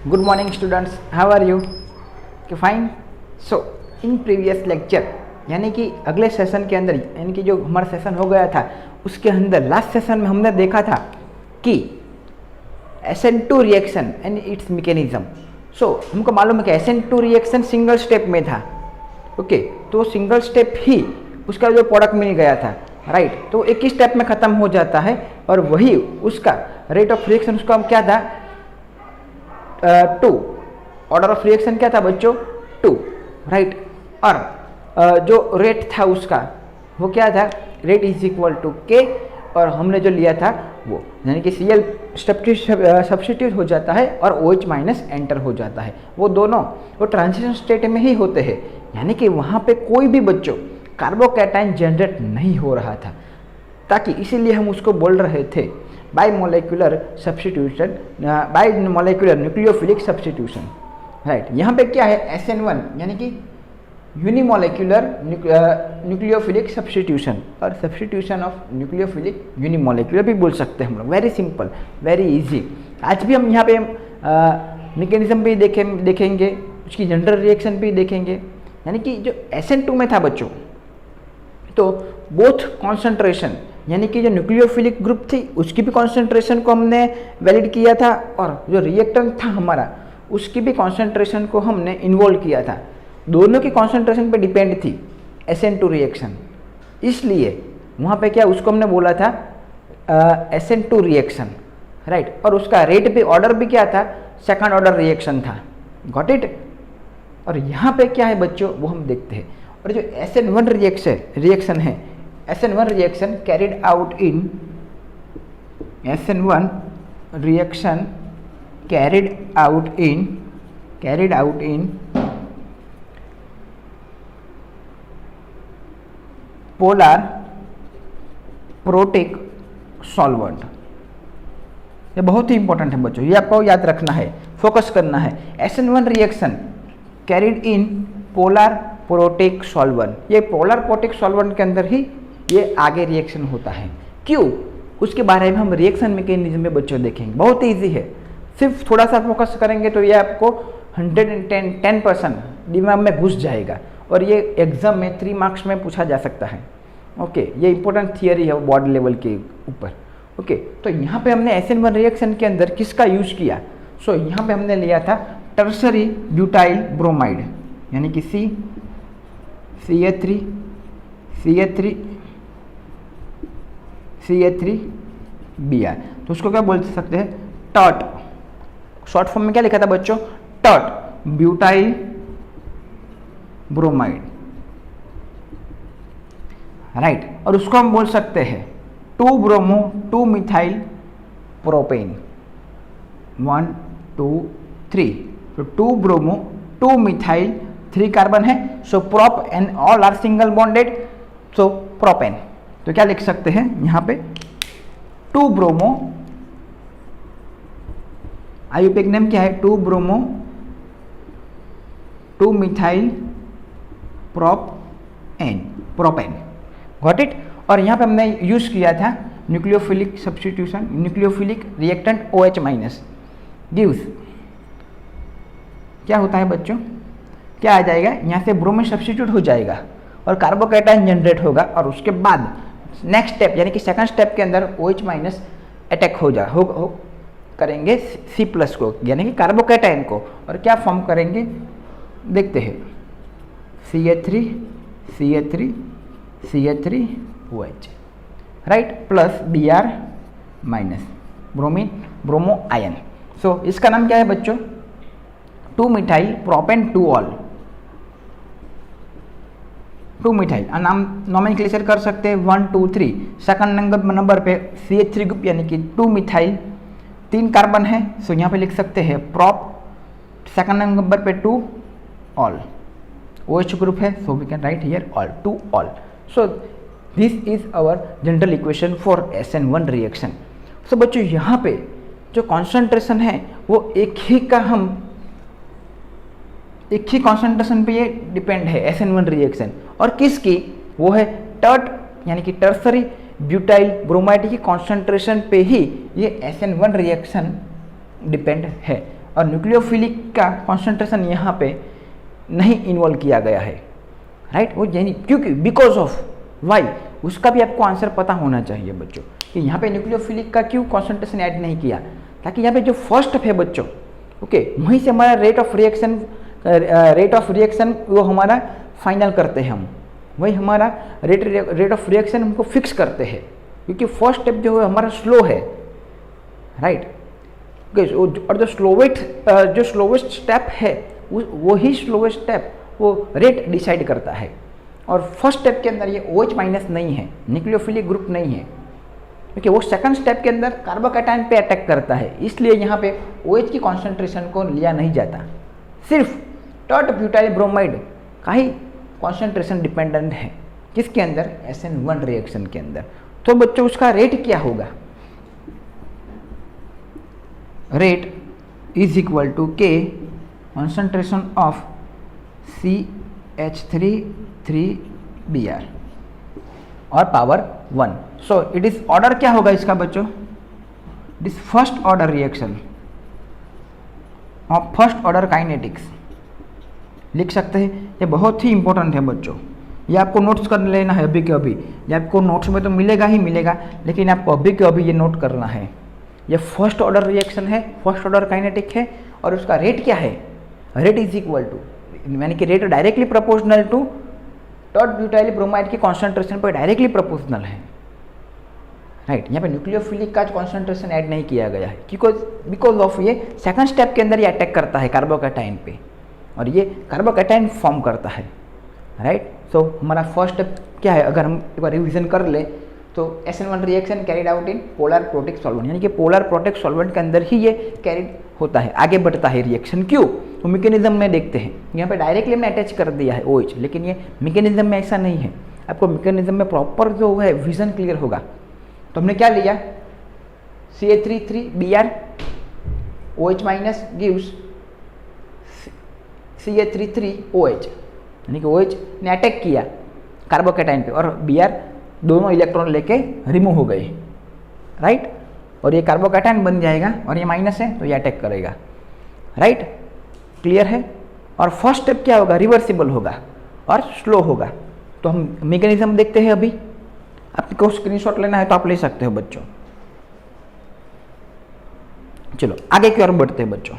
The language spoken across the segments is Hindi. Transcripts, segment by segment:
Good morning students, how are you? Okay, fine. So in previous lecture यानी कि अगले सेशन के अंदर यानी कि जो हमारा सेशन हो गया था उसके अंदर लास्ट सेशन में हमने देखा था कि SN2 reaction and its mechanism. So हमको मालूम है कि SN2 रिएक्शन सिंगल स्टेप में था। ओके, तो सिंगल स्टेप ही उसका जो प्रोडक्ट मिल गया था, राइट। तो एक ही स्टेप में ख़त्म हो जाता है और वही उसका रेट ऑफ रिएक्शन उसका हम क्या था 2। ऑर्डर ऑफ रिएक्शन क्या था बच्चों 2, राइट। और जो रेट था उसका वो क्या था, रेट इज इक्वल टू के, और हमने जो लिया था वो यानी कि Cl सब्स्टिट्यूट हो जाता है और OH माइनस एंटर हो जाता है। वो दोनों वो ट्रांजिशन स्टेट में ही होते हैं, यानी कि वहाँ पे कोई भी बच्चों कार्बोकैटायन जनरेट नहीं हो रहा था, ताकि इसीलिए हम उसको बोल रहे थे by molecular substitution, by molecular nucleophilic substitution, right. यहाँ पे क्या है SN1 यानी कि यूनिमोलिकुलर न्यूक्लियोफिलिक सब्स्टिट्यूशन, और सब्स्टिट्यूशन ऑफ न्यूक्लियोफिलिक यूनिमोलिकुलर भी बोल सकते हैं हम लोग। Very simple, very easy. आज भी हम यहाँ पे मैकेनिज्म भी देखेंगे, उसकी जनरल रिएक्शन भी देखेंगे। यानी कि जो SN2 में था बच्चों, तो बोथ कॉन्सेंट्रेशन यानी कि जो न्यूक्लियोफिलिक ग्रुप थी उसकी भी कॉन्सेंट्रेशन को हमने वैलिड किया था, और जो रिएक्टेंट था हमारा उसकी भी कॉन्सेंट्रेशन को हमने इन्वॉल्व किया था। दोनों की कॉन्सेंट्रेशन पे डिपेंड थी SN2 रिएक्शन, इसलिए वहाँ पे क्या उसको हमने बोला था SN2 रिएक्शन, राइट। और उसका रेट भी, ऑर्डर भी क्या था, सेकंड ऑर्डर रिएक्शन था। Got it. और यहाँ पे क्या है बच्चों वो हम देखते हैं। और जो SN1 रिएक्शन है, SN1 reaction carried out in SN1 reaction carried out in polar protic solvent. ये बहुत ही इंपॉर्टेंट है बच्चों, ये आपको याद रखना है, फोकस करना है। SN1 reaction carried in polar protic solvent. ये पोलर प्रोटिक सॉल्वेंट के अंदर ही ये आगे रिएक्शन होता है। क्यों, उसके बारे में हम रिएक्शन मैकेनिज्म में बच्चों देखेंगे। बहुत ईजी है, सिर्फ थोड़ा सा फोकस करेंगे तो ये आपको 110% दिमाग में घुस जाएगा, और ये एग्जाम में 3 मार्क्स में पूछा जा सकता है। ओके, ये इंपॉर्टेंट थियरी है बॉडी लेवल के ऊपर। ओके, तो यहाँ पे हमने SN1 रिएक्शन के अंदर किसका यूज किया। सो यहाँ पे हमने लिया था टर्सरी ब्यूटाइल ब्रोमाइड, यानी कि CH3Br। तो उसको क्या बोल सकते हैं, टॉट। शॉर्ट फॉर्म में क्या लिखा था बच्चों, टॉट ब्यूटाइल ब्रोमाइड, राइट। और उसको हम बोल सकते हैं 2 ब्रोमो 2 मिथाइल प्रोपेन, 1 2 3। तो 2 ब्रोमो 2 मिथाइल 3 कार्बन है, so prop and all are single bonded, so propane. तो क्या लिख सकते हैं यहाँ पे 2 ब्रोमो, आईयूपीएक नेम क्या है 2 bromo 2 methyl propane. Got it. और यहाँ पे हमने यूज किया था nucleophilic substitution, nucleophilic reactant OH minus gives, क्या होता है बच्चों, क्या आ जाएगा यहाँ से ब्रोमीन सब्स्टिट्यूट हो जाएगा और कार्बोकैटायन जनरेट होगा, और उसके बाद नेक्स्ट स्टेप यानी कि सेकंड स्टेप के अंदर OH माइनस अटैक करेंगे C+ को, यानी कि कार्बोकैटायन को, और क्या फॉर्म करेंगे देखते हैं, CH3OH, right, plus Br minus bromo ion. So इसका नाम क्या है बच्चों 2 मिथाइल प्रोपेन 2 ऑल, 2 मिथाइल। नाम नॉमेनक्लेचर कर सकते हैं 1 2 3। सेकंड नंबर पे CH3 ग्रुप यानी कि 2 मिथाइल 3 कार्बन है, सो यहाँ पे लिख सकते हैं प्रोप। सेकंड नंबर पे 2 ऑल, OH ग्रुप है, so we can write here ol, 2 ol. So this is our general equation for SN1 reaction. So बच्चों यहाँ पे जो कॉन्सेंट्रेशन है वो एक ही कॉन्सेंट्रेशन पे ये डिपेंड है SN1 रिएक्शन, और किसकी, वो है टर्ट यानी कि टर्सरी ब्यूटाइल ब्रोमाइड की कॉन्सेंट्रेशन पे ही ये SN1 रिएक्शन डिपेंड है। और न्यूक्लियोफिलिक का कॉन्सेंट्रेशन यहाँ पे नहीं इन्वॉल्व किया गया है, राइट। वो यानी क्योंकि बिकॉज ऑफ वाई, उसका भी आपको आंसर पता होना चाहिए बच्चों कि यहाँ पे न्यूक्लियोफिलिक का क्यों कॉन्सेंट्रेशन ऐड नहीं किया, ताकि यहाँ पे जो फर्स्ट है बच्चों, ओके, वहीं से हमारा रेट ऑफ रिएक्शन वो हमारा फाइनल करते हैं हम, वही हमारा रेट ऑफ रिएक्शन हमको फिक्स करते हैं, क्योंकि फर्स्ट स्टेप जो है हमारा स्लो है, राइट। और जो स्लोवेस्ट स्टेप है वही स्लोवेस्ट स्टेप वो रेट डिसाइड करता है। और फर्स्ट स्टेप के अंदर ये OH माइनस नहीं है, न्यूक्लियोफिलिक ग्रुप नहीं है, क्योंकि वो सेकंड स्टेप के अंदर कार्बोकैटायन पे अटैक करता है, इसलिए यहाँ पे OH की कॉन्सेंट्रेशन को लिया नहीं जाता, सिर्फ टर्ट ब्यूटाइल ब्रोमाइड का ही कॉन्सेंट्रेशन डिपेंडेंट है, किसके अंदर, SN1 रिएक्शन के अंदर। तो बच्चों उसका रेट क्या होगा, rate is equal to K concentration of CH3 और power 1। So it is order क्या होगा इसका बच्चों, it is first order reaction of first order kinetics, लिख सकते हैं। ये बहुत ही इंपॉर्टेंट है बच्चों, ये आपको नोट्स कर लेना है अभी के अभी, ये आपको नोट्स में तो मिलेगा ही मिलेगा, लेकिन आपको अभी के अभी ये नोट करना है। ये फर्स्ट ऑर्डर रिएक्शन है, फर्स्ट ऑर्डर काइनेटिक है, और उसका रेट क्या है, रेट इज इक्वल टू, यानी कि rate directly proportional to tert butyl bromide की कॉन्सेंट्रेशन पर डायरेक्टली प्रोपोर्शनल है, राइट। यहाँ पे न्यूक्लियोफिलिक का कॉन्सेंट्रेशन ऐड नहीं किया गया है, बिकॉज ऑफ ये सेकंड स्टेप के अंदर ये अटैक करता है कार्बोकैटायन पे, और ये कार्बोकैटायन फॉर्म करता है, राइट। सो हमारा फर्स्ट स्टेप क्या है, अगर हम एक बार रिविजन कर ले तो SN1 reaction carried out in polar protic solvent, यानी कि पोलर प्रोटिक सॉल्वेंट के अंदर ही ये कैरिड होता है, आगे बढ़ता है रिएक्शन। क्यों, तो मैकेनिज्म में देखते हैं, यहाँ पे डायरेक्टली हमने अटैच कर दिया है OH, लेकिन ये मैकेनिज्म में ऐसा नहीं है। आपको मैकेनिज्म में प्रॉपर जो है विजन क्लियर होगा। तो हमने क्या लिया, CH3 Br, OH minus gives CH3 OH, यानी कि OH ने अटैक किया कार्बोकैटायन पे, और Br दोनों इलेक्ट्रॉन लेके रिमूव हो गए, राइट। और ये कार्बोकैटायन बन जाएगा, और ये माइनस है तो ये अटैक करेगा, राइट। क्लियर है। और फर्स्ट स्टेप क्या होगा, रिवर्सिबल होगा और स्लो होगा। तो हम मैकेनिज्म देखते हैं अभी, आपको स्क्रीनशॉट लेना है तो आप ले सकते हो बच्चों। चलो आगे की ओर बढ़ते हैं बच्चों।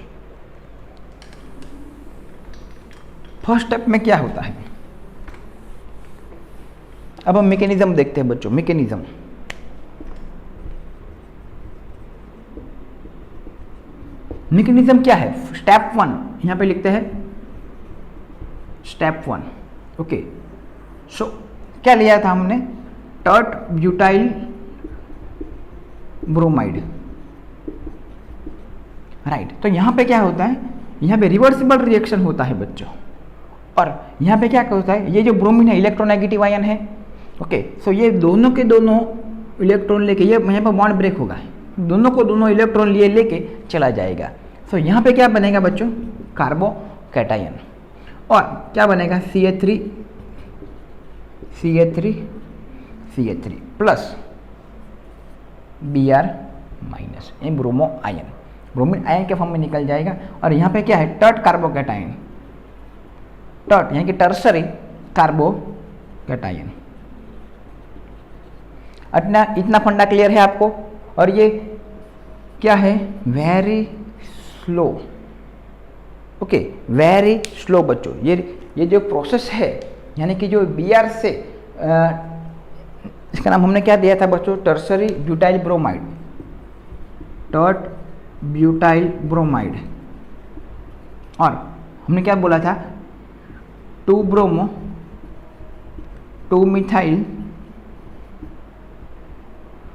फर्स्ट स्टेप में क्या होता है, अब हम मैकेनिज्म देखते हैं बच्चों। मैकेनिज्म क्या है, स्टेप 1 यहां पे लिखते हैं, स्टेप 1, ओके। सो क्या लिया था हमने, टर्ट ब्यूटाइल ब्रोमाइड, राइट। तो यहां पे क्या होता है, यहां पे रिवर्सिबल रिएक्शन होता है बच्चों, और यहां पे क्या होता है, ये जो ब्रोमीन है इलेक्ट्रोनेगेटिव आयन है, ओके। सो ये दोनों के दोनों इलेक्ट्रॉन लेके, ये यहाँ पर बॉन्ड ब्रेक होगा, दोनों को दोनों इलेक्ट्रॉन लिए लेके चला जाएगा। सो यहाँ पे क्या बनेगा बच्चों, कार्बोकैटायन, और क्या बनेगा CH3 प्लस Br माइनस, ये ब्रोमो आयन, ब्रोमीन आयन के फॉर्म में निकल जाएगा। और यहाँ पे क्या है, टर्ट कार्बोकैटायन, टर्ट यानी कि टर्सरी कार्बोकैटायन। इतना फंडा क्लियर है आपको। और ये क्या है, very slow, okay, very slow बच्चों। ये जो प्रोसेस है, यानी कि जो Br से इसका नाम हमने क्या दिया था बच्चों, tertiary butyl bromide, tert butyl bromide. और हमने क्या बोला था, 2 bromo 2 methyl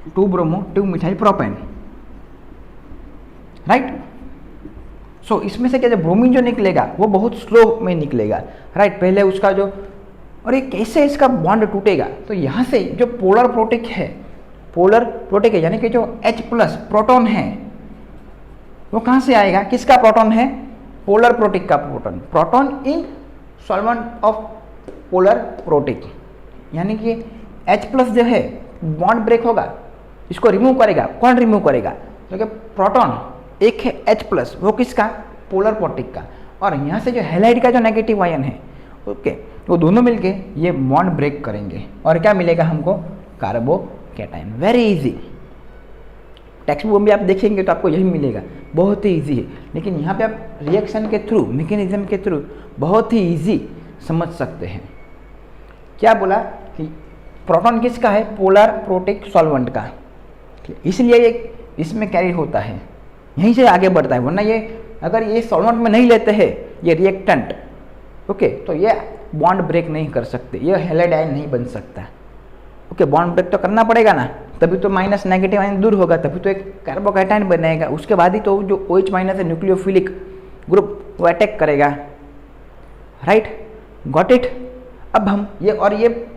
2 bromo 2 methyl propane, right. So इसमें से क्या, जो ब्रोमीन जो निकलेगा वो बहुत स्लो में निकलेगा, राइट। पहले उसका जो, और ये कैसे इसका बॉन्ड टूटेगा, तो यहाँ से जो पोलर प्रोटिक है, यानी कि जो H प्लस प्रोटॉन है वो कहाँ से आएगा, किसका प्रोटॉन है, पोलर प्रोटिक का proton in solvent of polar protic, यानी कि H प्लस जो है बॉन्ड ब्रेक होगा, इसको रिमूव करेगा। कौन रिमूव करेगा, क्योंकि प्रोटॉन एक है H प्लस, वो किसका, पोलर प्रोटिक का, और यहाँ से जो हैलाइड का जो नेगेटिव आयन है, ओके, वो दोनों मिलके ये बॉन्ड ब्रेक करेंगे और क्या मिलेगा हमको, carbocation. Very easy, text book में भी आप देखेंगे तो आपको यही मिलेगा, बहुत ही इजी है। लेकिन यहाँ पे आप रिएक्शन के थ्रू, मैकेनिज्म के थ्रू बहुत ही इजी समझ सकते हैं। क्या बोला कि प्रोटॉन किसका है, पोलर प्रोटिक सॉल्वेंट का, इसलिए ये इसमें कैरी होता है, यहीं से आगे बढ़ता है। वरना ये अगर ये सॉल्वेंट में नहीं लेते हैं ये रिएक्टेंट, ओके, तो ये बॉन्ड ब्रेक नहीं कर सकते, ये हैलाइड आयन नहीं बन सकता। ओके, बॉन्ड ब्रेक तो करना पड़ेगा ना, तभी तो माइनस नेगेटिव आयन दूर होगा, तभी तो एक कार्बोकैटायन बनेगा। उसके बाद ही तो जो OH माइनस है न्यूक्लियोफिलिक ग्रुप वो अटैक करेगा। Right, got it. अब हम ये और ये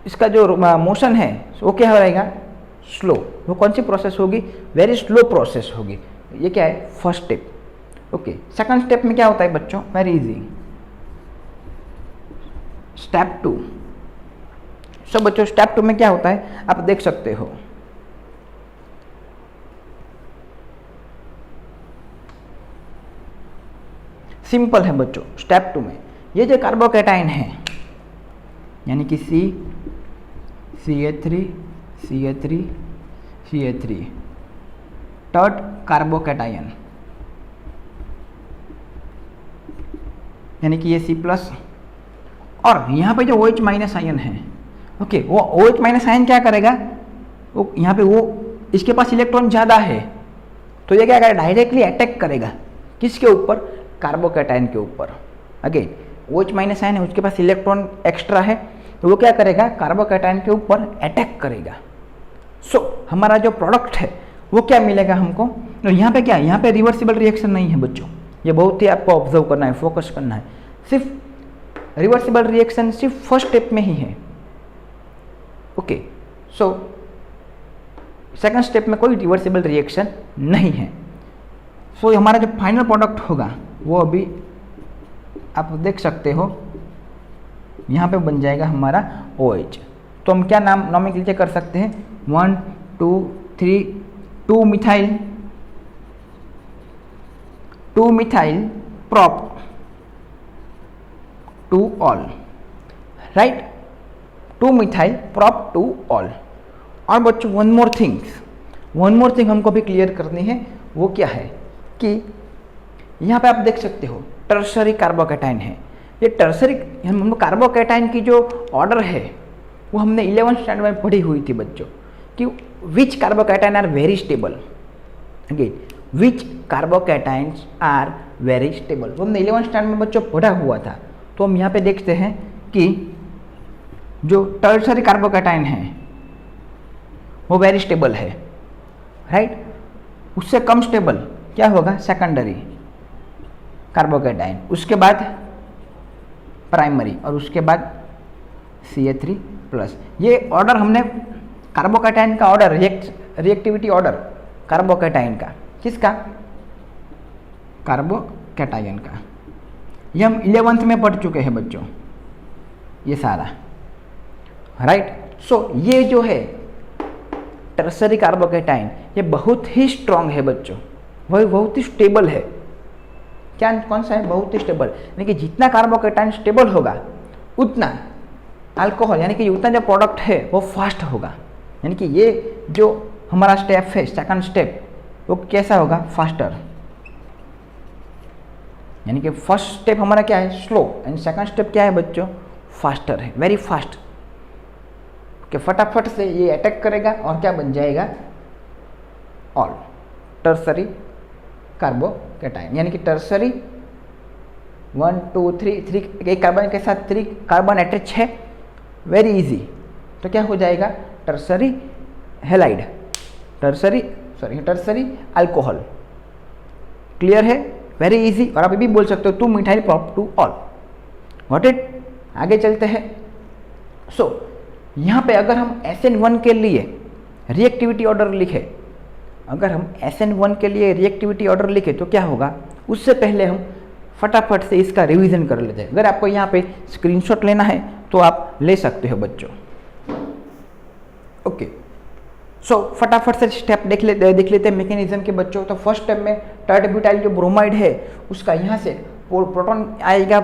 इसका जो मोशन है वो क्या हो रहेगा, स्लो। वो कौन सी प्रोसेस होगी, वेरी स्लो प्रोसेस होगी। ये क्या है, first step. Okay, second step में क्या होता है बच्चों, वेरी इजी, स्टेप 2। सो बच्चों स्टेप 2 में क्या होता है आप देख सकते हो, सिंपल है बच्चों। स्टेप 2 में ये जो कार्बोकैटायन है यानी कि CH3 CH3 CH3 third carbocation यानी कि ये C+, और यहाँ पे जो OH माइनस आयन है, ओके, वो OH माइनस आयन क्या करेगा, वो यहाँ पे वो इसके पास इलेक्ट्रॉन ज़्यादा है तो ये क्या करेगा, डायरेक्टली अटैक करेगा किसके ऊपर, कार्बोकैटायन के ऊपर। अगेन OH माइनस आयन है, उसके पास इलेक्ट्रॉन एक्स्ट्रा है तो वो क्या करेगा, कार्बोकैटायन के ऊपर अटैक करेगा। सो हमारा जो प्रोडक्ट है वो क्या मिलेगा हमको, तो यहाँ पे क्या है, यहाँ पे रिवर्सिबल रिएक्शन नहीं है बच्चों, ये बहुत ही आपको ऑब्जर्व करना है, फोकस करना है। सिर्फ रिवर्सिबल रिएक्शन सिर्फ फर्स्ट स्टेप में ही है। ओके, सो सेकंड स्टेप में कोई रिवर्सिबल रिएक्शन नहीं है। सो हमारा जो फाइनल प्रोडक्ट होगा वो अभी आप देख सकते हो, यहाँ पे बन जाएगा हमारा OH। तो हम क्या नाम नॉमेनक्लेचर कर सकते हैं, 1 2 3 2 methyl prop 2 all, right, 2 methyl prop 2 all. और बच्चों वन मोर थिंग हमको भी क्लियर करनी है, वो क्या है कि यहाँ पे आप देख सकते हो टर्शरी कार्बोकैटायन है। ये टर्शरी हम कार्बोकैटायन की जो ऑर्डर है वो हमने 11th स्टैंडर्ड में पढ़ी हुई थी बच्चों, कि which carbocation are very stable. Again which carbocations are very stable, वो हमने 11th स्टैंडर्ड में बच्चों पढ़ा हुआ था। तो हम यहाँ पे देखते हैं कि जो टर्शरी कार्बोकैटायन है वो वेरी स्टेबल है, राइट। उससे कम स्टेबल क्या होगा, सेकेंडरी कार्बोकैटायन, उसके बाद प्राइमरी और उसके बाद CH3+। ये ऑर्डर हमने कार्बोकैटायन का ऑर्डर, रिएक्टिविटी ऑर्डर कार्बोकैटायन का, किसका, कार्बोकैटायन का, ये हम 11th में पढ़ चुके हैं बच्चों ये सारा, राइट। सो ये जो है टर्शरी कार्बोकैटायन ये बहुत ही स्ट्रांग है बच्चों, वही बहुत ही स्टेबल है। क्या कौन सा है, बहुत ही स्टेबल, यानी कि जितना कार्बोकैटायन स्टेबल होगा उतना अल्कोहल यानी कि उतना जो प्रोडक्ट है वो फास्ट होगा। यानी कि ये जो हमारा स्टेप है सेकंड स्टेप वो कैसा होगा, फास्टर। यानी कि फर्स्ट स्टेप हमारा क्या है, स्लो, एंड सेकंड स्टेप क्या है बच्चों, फास्टर है, वेरी फास्ट, कि फटाफट से ये अटैक करेगा और क्या बन जाएगा, ऑल टर्शरी कार्बोकैटायन। यानी कि टर्शरी 1 2 3 एक कार्बन के साथ 3 कार्बन अटैच है, वेरी इजी, तो क्या हो जाएगा, tertiary halide, tertiary alcohol. Clear है, वेरी इजी। और आप ये भी बोल सकते हो 2 methyl prop 2 all, got it. आगे चलते हैं। सो यहाँ पे अगर हम SN1 के लिए रिएक्टिविटी ऑर्डर लिखे, अगर हम SN1 के लिए रिएक्टिविटी ऑर्डर लिखे तो क्या होगा, उससे पहले हम फटाफट से इसका रिवीजन कर लेते हैं। अगर आपको यहाँ पे स्क्रीनशॉट लेना है तो आप ले सकते हो बच्चों। ओके, सो फटाफट से स्टेप देख लेते हैं मैकेनिज्म के बच्चों। तो फर्स्ट स्टेप में टर्ट ब्यूटाइल जो ब्रोमाइड है उसका यहाँ से प्रोटॉन आएगा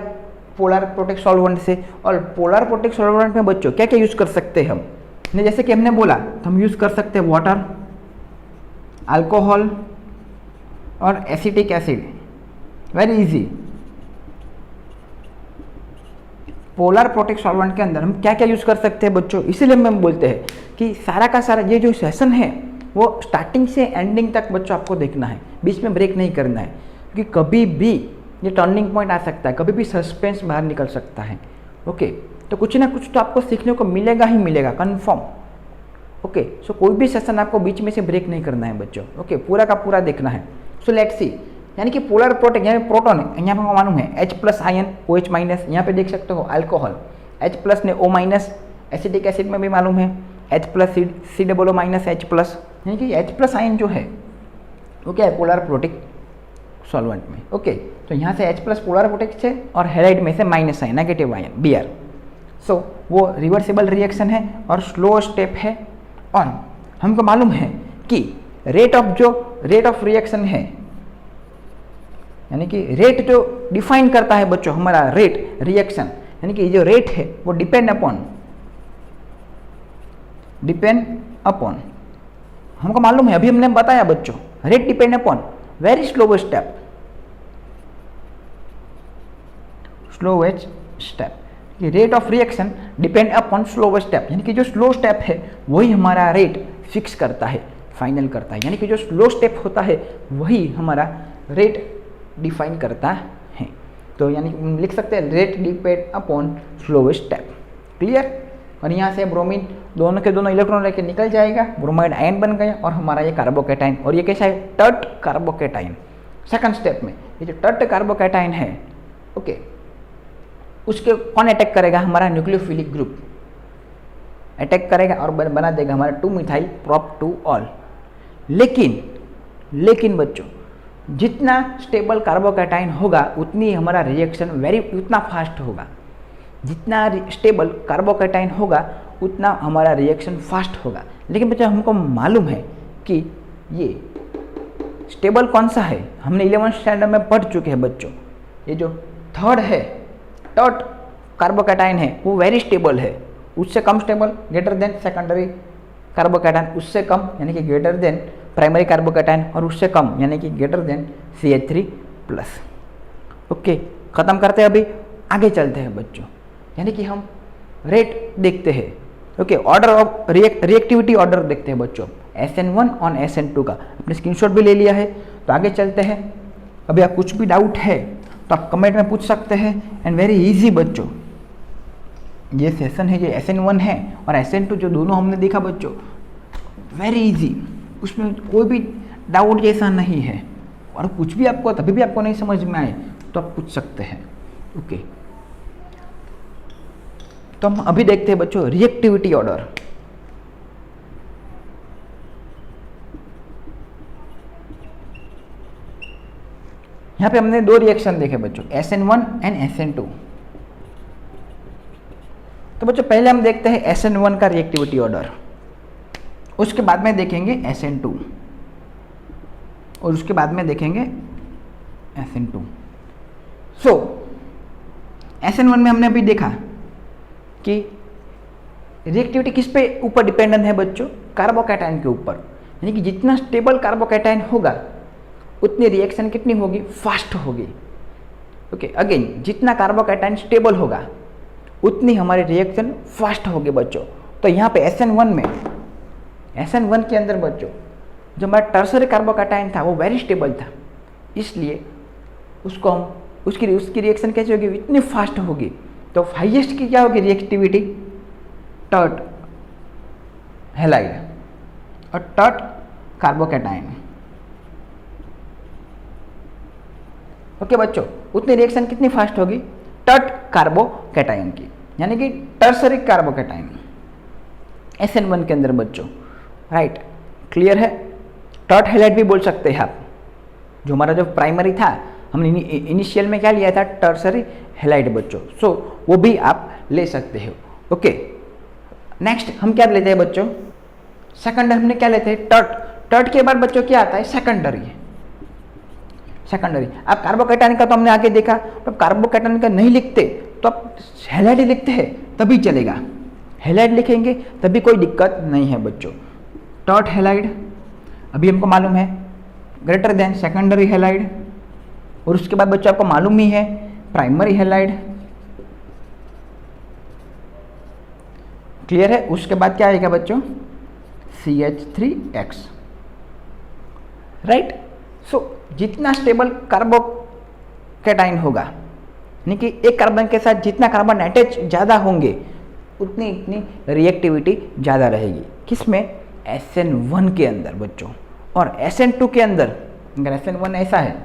पोलर प्रोटेक्ट सॉल्वेंट से, और पोलर प्रोटेक्ट सॉल्वेंट में बच्चों क्या क्या यूज़ कर सकते हैं हम ने, जैसे कि हमने बोला तो हम यूज़ कर सकते हैं वाटर, अल्कोहल और acetic acid. Very easy. Polar protic solvent के अंदर हम क्या क्या यूज़ कर सकते हैं बच्चों, इसीलिए हम बोलते हैं कि सारा का सारा ये जो सेशन है वो स्टार्टिंग से एंडिंग तक बच्चों आपको देखना है, बीच में ब्रेक नहीं करना है, क्योंकि कभी भी ये टर्निंग पॉइंट आ सकता है, कभी भी सस्पेंस बाहर निकल सकता है। ओके, तो कुछ ना कुछ तो आपको सीखने को मिलेगा ही मिलेगा, कंफर्म। ओके, सो कोई भी सेशन आपको बीच में से ब्रेक नहीं करना है बच्चों। ओके, पूरा का पूरा देखना है। सो लेट्स सी, यानी कि पोलर प्रोटेक्ट, यहाँ पे प्रोटॉन है, यहाँ पे हमको मालूम है H+ आयन OH-, यहाँ पे देख सकते हो अल्कोहल H+ ने O-, एसिटिक एसिड में भी मालूम है H+ COO-H+, यानी कि H+ आयन जो है वो क्या है पोलर प्रोटेक्ट सॉल्वेंट में। ओके, तो यहाँ से H+ पोलर प्रोटेक्ट है और हेलाइड में से minus ion, negative ion Br। सो वो रिवर्सिबल रिएक्शन है और स्लो स्टेप है। और हमको मालूम है कि रेट ऑफ रिएक्शन है, यानी कि रेट जो डिफाइन करता है बच्चों हमारा रेट रिएक्शन, यानी कि जो रेट है वो डिपेंड अपॉन हमको मालूम है, अभी हमने बताया बच्चों, rate depend upon very slowest step. Rate of reaction depend upon slowest step, यानी कि जो स्लो स्टेप है वही हमारा रेट फिक्स करता है, फाइनल करता है, यानी कि जो स्लो स्टेप होता है वही हमारा रेट डिफाइन करता है। तो यानी लिख सकते हैं rate depend upon slowest step. Clear. और यहाँ से ब्रोमीन दोनों के दोनों इलेक्ट्रॉन लेके निकल जाएगा, ब्रोमाइड आयन बन गया और हमारा ये कार्बोकेटाइन, और ये कैसा है टर्ट कार्बोकेटाइन। सेकंड स्टेप में ये जो टर्ट कार्बोकेटाइन है, ओके, उसके कौन अटैक करेगा, हमारा न्यूक्लियोफिलिक ग्रुप अटैक करेगा और बना देगा हमारा 2-मिथाइल प्रोप 2 ऑल। लेकिन बच्चों जितना स्टेबल कार्बोकेटाइन होगा उतनी हमारा रिएक्शन उतना फास्ट होगा, जितना स्टेबल कार्बोकेटाइन होगा उतना हमारा रिएक्शन फास्ट होगा। लेकिन बच्चों हमको मालूम है कि ये स्टेबल कौन सा है, हमने 11th स्टैंडर्ड में पढ़ चुके हैं बच्चों। ये जो थर्ड है टर्ट कार्बोकेटाइन है वो वेरी स्टेबल है, उससे कम stable greater than secondary carbocation, उससे कम यानी कि ग्रेटर देन प्राइमरी कार्बोकेटाइन, और उससे कम यानी कि ग्रेटर देन CH3+। ओके, ख़त्म करते हैं, अभी आगे चलते हैं बच्चों, यानी कि हम रेट देखते हैं। Okay, order of reactivity order देखते हैं बच्चों, SN1 और SN2 का अपने स्क्रीनशॉट भी ले लिया है। तो आगे चलते हैं, अभी आप कुछ भी डाउट है तो आप कमेंट में पूछ सकते हैं। एंड वेरी इजी बच्चों, ये सेशन है, ये SN1 है और SN2 जो दोनों हमने देखा बच्चों, वेरी इजी, उसमें कोई भी डाउट जैसा नहीं है। और कुछ भी आपको तभी भी आपको नहीं समझ में आए तो आप पूछ सकते हैं। ओके, तो हम अभी देखते हैं बच्चों रिएक्टिविटी ऑर्डर। यहाँ पे हमने दो रिएक्शन देखे बच्चों, SN1 एंड SN2। तो बच्चों पहले हम देखते हैं SN1 का रिएक्टिविटी ऑर्डर, उसके बाद में देखेंगे SN2 और उसके बाद में देखेंगे SN2। सो SN1 में हमने अभी देखा कि रिएक्टिविटी किस पे ऊपर डिपेंडेंट है बच्चों, कार्बोकेटाइन के ऊपर, यानी कि जितना स्टेबल कार्बोकेटाइन होगा उतनी रिएक्शन कितनी होगी, फास्ट होगी। ओके, अगेन जितना कार्बोकेटाइन स्टेबल होगा उतनी हमारी रिएक्शन फास्ट होगी बच्चों। तो यहाँ पे SN1 के अंदर बच्चों जो हमारा टर्सरी कार्बोकेटाइन था वो वेरी स्टेबल था, इसलिए उसको हम उसकी रिएक्शन कैसे होगी, इतनी फास्ट होगी। तो हाईएस्ट की क्या होगी रिएक्टिविटी, टर्ट हैलाइड और टर्ट कार्बोकेटाइन। ओके बच्चों, उतनी रिएक्शन कितनी फास्ट होगी, टर्ट कार्बोकेटाइन की, यानी कि टर्सरी कार्बोकेटाइन SN1 के अंदर बच्चों। राइट, क्लियर है। टर्ट हैलाइड भी बोल सकते हैं आप, जो हमारा जो प्राइमरी था हमने इनिशियल में क्या लिया था, टर्सरी हैलाइड बच्चों। सो वो भी आप ले सकते हो। ओके, नेक्स्ट हम क्या लेते हैं बच्चों, सेकेंडरी हमने क्या लेते हैं, टर्ट। टर्ट के बाद बच्चों क्या आता है, सेकेंडरी। सेकेंडरी आप कार्बोकैटायन का तो हमने आगे देखा, तो कार्बोकैटायन का नहीं लिखते तो आप हैलाइड लिखते हैं तभी चलेगा, हैलाइड लिखेंगे तभी कोई दिक्कत नहीं है बच्चों। टर्ट हैलाइड अभी हमको मालूम है, ग्रेटर देन सेकेंडरी हैलाइड, और उसके बाद बच्चों आपको मालूम ही है प्राइमरी हैलाइड। क्लियर है। उसके बाद क्या आएगा बच्चों, CH3X, राइट। सो जितना स्टेबल कार्बोकैटायन होगा, यानी कि एक कार्बन के साथ जितना कार्बन अटैच ज़्यादा होंगे उतनी इतनी रिएक्टिविटी ज़्यादा रहेगी। किसमें, SN1 के अंदर बच्चों। और SN2 के अंदर, अगर SN1 ऐसा है,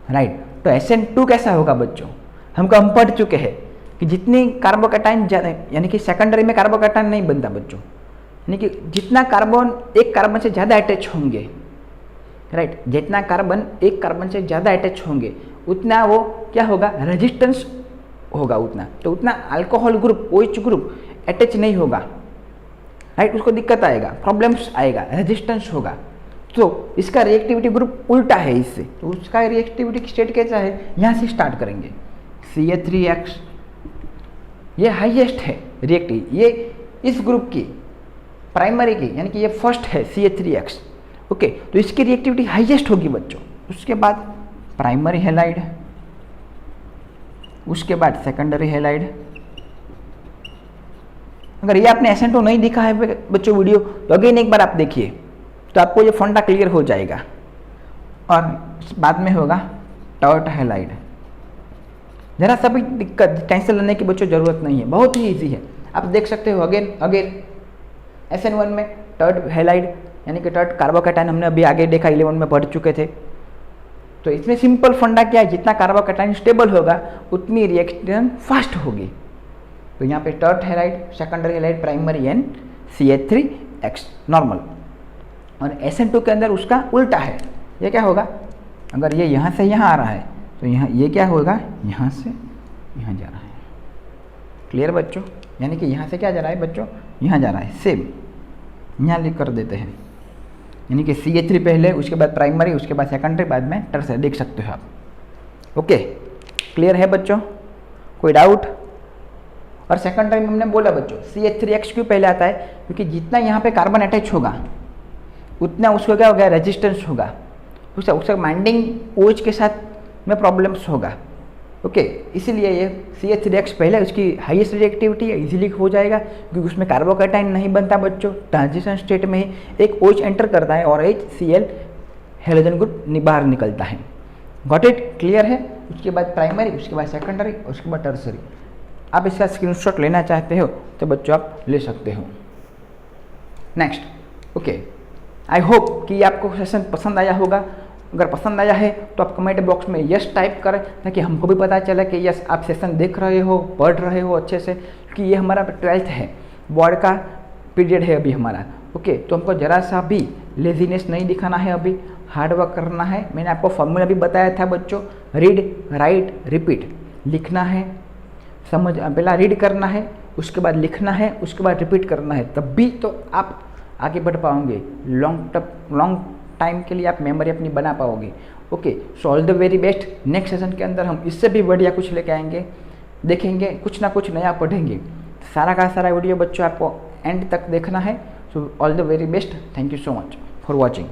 राइट, तो SN2 कैसा होगा बच्चों, हम पढ़ चुके हैं कि जितनी कार्बोकैटायन ज़्यादा, यानी कि सेकेंडरी में कार्बोकैटायन नहीं बनता बच्चों, यानी कि जितना कार्बन एक कार्बन से ज़्यादा अटैच होंगे, राइट, जितना कार्बन एक कार्बन से ज़्यादा अटैच होंगे उतना वो क्या होगा, रेजिस्टेंस होगा उतना, तो उतना alcohol group, OH group attach नहीं होगा, राइट, उसको दिक्कत आएगा, प्रॉब्लम्स आएगा, रेजिस्टेंस होगा। तो इसका रिएक्टिविटी ग्रुप उल्टा है इससे, तो उसका रिएक्टिविटी स्टेट कैसा है, यहाँ से स्टार्ट करेंगे। CH3X ये हाईएस्ट है रिएक्टिव, ये इस ग्रुप की प्राइमरी की, यानी कि ये फर्स्ट है CH3X, ओके, तो इसकी रिएक्टिविटी हाईएस्ट होगी बच्चों। उसके बाद प्राइमरी हैलाइड, उसके बाद सेकेंडरी हैलाइड। अगर ये आपने SN2 नहीं दिखा है बच्चों वीडियो, तो अगेन एक बार आप देखिए तो आपको ये फंडा क्लियर हो जाएगा। और बाद में होगा टर्ट हैलाइड। जरा सा भी दिक्कत टेंशन लेने की बच्चों जरूरत नहीं है, बहुत ही इजी है, आप देख सकते हो। अगेन SN1 में टर्ट हैलाइड, यानी कि टर्ट कार्बोकैटायन हमने अभी आगे देखा, 11 में पढ़ चुके थे। तो इसमें सिंपल फंडा क्या है, जितना कार्बोकैटायन स्टेबल होगा उतनी रिएक्शन फास्ट होगी। तो यहाँ पे tert halide, secondary halide, primary and CH3X normal. और SN2 के अंदर उसका उल्टा है, ये क्या होगा, अगर ये यहाँ से यहाँ आ रहा है तो यहाँ ये क्या होगा, यहाँ से यहाँ जा रहा है। क्लियर बच्चों, यानी कि यहाँ से क्या जा रहा है बच्चों, यहाँ जा रहा है, सेम यहाँ लिख कर देते हैं, यानी कि CH3 पहले, उसके बाद प्राइमरी, उसके बाद सेकेंडरी, बाद में टर्सरी, देख सकते हो आप। ओके, क्लियर है बच्चों, कोई डाउट। और सेकेंडरी में हमने बोला बच्चों CH3X क्यों पहले आता है, क्योंकि जितना यहाँ पे कार्बन अटैच होगा उतना उसको क्या होगा, रेजिस्टेंस होगा, उसका बाइंडिंग OH के साथ में प्रॉब्लम्स होगा। ओके, इसीलिए ये CH3X पहले, उसकी हाईएस्ट रिएक्टिविटी है, इजीली हो जाएगा क्योंकि उसमें कार्बोकैटायन नहीं बनता बच्चों। ट्रांजिशन स्टेट में ही एक OH एंटर करता है और HCl हेलोजन ग्रुप बाहर निकलता है। गॉट इट, क्लियर है। उसके बाद प्राइमरी, उसके बाद सेकेंडरी, उसके बाद टर्सरी। आप इसका स्क्रीनशॉट लेना चाहते हो तो बच्चों आप ले सकते हो। नेक्स्ट, ओके, आई होप कि आपको सेशन पसंद आया होगा। अगर पसंद आया है तो आप कमेंट बॉक्स में यस टाइप करें, ताकि हमको भी पता चले कि यस आप सेशन देख रहे हो, पढ़ रहे हो अच्छे से, क्योंकि ये हमारा 12th है, बोर्ड का पीरियड है अभी हमारा। ओके, तो हमको ज़रा सा भी लेजीनेस नहीं दिखाना है, अभी हार्ड वर्क करना है। मैंने आपको फॉर्मूला भी बताया था बच्चों, रीड, राइट, रिपीट। लिखना है, समझ, पहला रीड करना है, उसके बाद लिखना है, उसके बाद रिपीट करना है, तब भी तो आप आगे बढ़ पाओगे। लॉन्ग टाइम के लिए आप मेमोरी अपनी बना पाओगे। Okay, so all the very best. Next session के अंदर हम इससे भी बढ़िया कुछ लेके आएंगे, देखेंगे, कुछ ना कुछ नया पढ़ेंगे। सारा का सारा वीडियो बच्चों आपको एंड तक देखना है। So all the very best, thank you so much for watching.